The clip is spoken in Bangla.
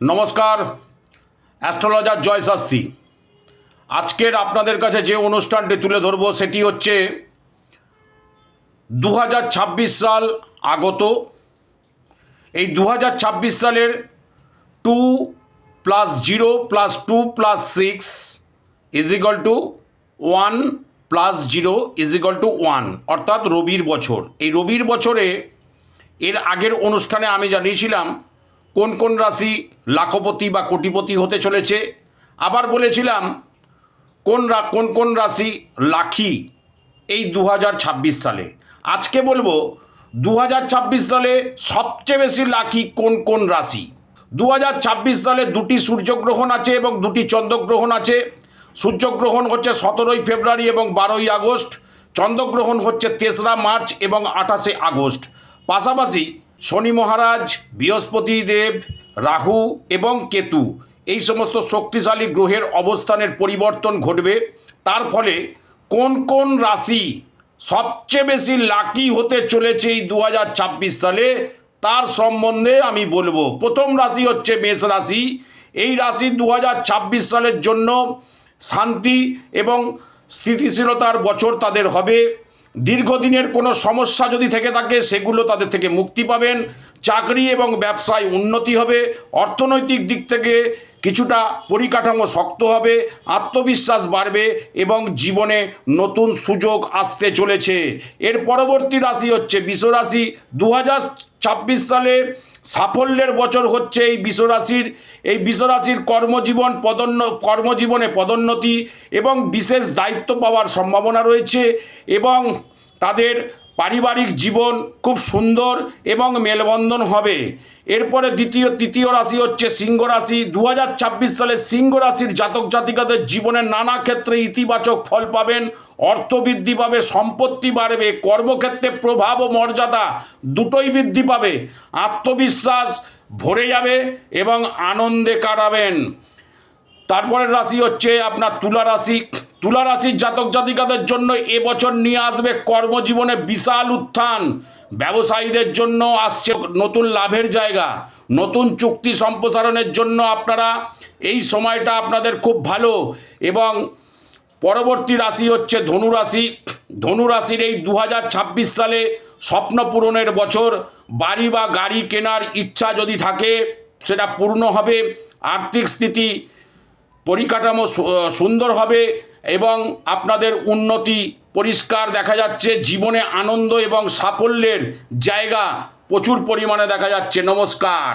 নমস্কার, অ্যাস্ট্রোলজার জয় শাস্ত্রী। আজকের আপনাদের কাছে যে অনুষ্ঠানটি তুলে ধরব সেটি হচ্ছে 2026 সাল আগত। এই 2026 সালের 2+0+2+6 =1+0=1, অর্থাৎ রবির বছর। এই রবির বছরে এর আগের অনুষ্ঠানে আমি জানিয়েছিলাম কোন কোন রাশি লাখপতি বা কোটিপতি হতে চলেছে। আবার বলেছিলাম কোন কোন রাশি লাখি এই 2026 সালে। আজকে বলবো 2026 সালে সবচেয়ে বেশি লাখি কোন কোন রাশি। 2026 সালে দুটি সূর্যগ্রহণ আছে এবং দুটি চন্দ্রগ্রহণ আছে। সূর্যগ্রহণ হচ্ছে 17ই ফেব্রুয়ারি এবং 12ই আগস্ট। চন্দ্রগ্রহণ হচ্ছে 3রা মার্চ এবং 28শে আগস্ট। পাশাপাশি শনি মহারাজ, বৃহস্পতি দেব, রাহু এবং কেতু এই সমস্ত শক্তিশালী গ্রহের অবস্থানের পরিবর্তন ঘটবে। তার ফলে কোন কোন রাশি সবচেয়ে বেশি লাকি হতে চলেছে এই 2026 সালে তার সম্বন্ধে আমি বলবো। প্রথম রাশি হচ্ছে মেষ রাশি। এই রাশি 2026 সালের জন্য শান্তি এবং স্থিতিশীলতার বছর তাদের হবে। দীর্ঘদিনের কোনো সমস্যা যদি থেকে থাকে সেগুলো তাদের থেকে মুক্তি পাবেন। চাকরি এবং ব্যবসায় উন্নতি হবে। অর্থনৈতিক দিক থেকে কিছুটা পরিকাঠামো শক্ত হবে, আত্মবিশ্বাস বাড়বে এবং জীবনে নতুন সুযোগ আসতে চলেছে। এর পরবর্তী রাশি হচ্ছে বৃষ রাশি। 2026 সালে সাফল্যের বছর হচ্ছে এই বৃষ রাশির কর্মজীবনে পদোন্নতি এবং বিশেষ দায়িত্ব পাওয়ার সম্ভাবনা রয়েছে এবং তাদের পারিবারিক জীবন খুব সুন্দর এবং মেলবন্ধন হবে। এরপরে তৃতীয় রাশি হচ্ছে সিংহ রাশি। 2026 সালে সিংহ রাশির জাতক জাতিকাদের জীবনের নানা ক্ষেত্রে ইতিবাচক ফল পাবেন। অর্থ বৃদ্ধি পাবে, সম্পত্তি বাড়বে, কর্মক্ষেত্রে প্রভাব ও মর্যাদা দুটোই বৃদ্ধি পাবে। আত্মবিশ্বাস ভরে যাবে এবং আনন্দে কাটাবেন। তারপরের রাশি হচ্ছে আপনার তুলা রাশি। তুলা রাশির জাতক জাতিকাদের জন্য এবছর নিয়ে আসবে কর্মজীবনে বিশাল উত্থান। ব্যবসায়ীদের জন্য আসছে নতুন লাভের জায়গা। নতুন চুক্তি সম্প্রসারণের জন্য আপনারা এই সময়টা আপনাদের খুব ভালো। এবং পরবর্তী রাশি হচ্ছে ধনু রাশি। ধনু রাশির এই 2026 সালে স্বপ্ন পূরণের বছর। বাড়ি বা গাড়ি কেনার ইচ্ছা যদি থাকে সেটা পূর্ণ হবে। আর্থিক স্থিতি পরিকাঠামো সুন্দর হবে এবং আপনাদের উন্নতি পরিষ্কার দেখা যাচ্ছে। জীবনে আনন্দ এবং সাফল্যের জায়গা প্রচুর পরিমাণে দেখা যাচ্ছে। নমস্কার।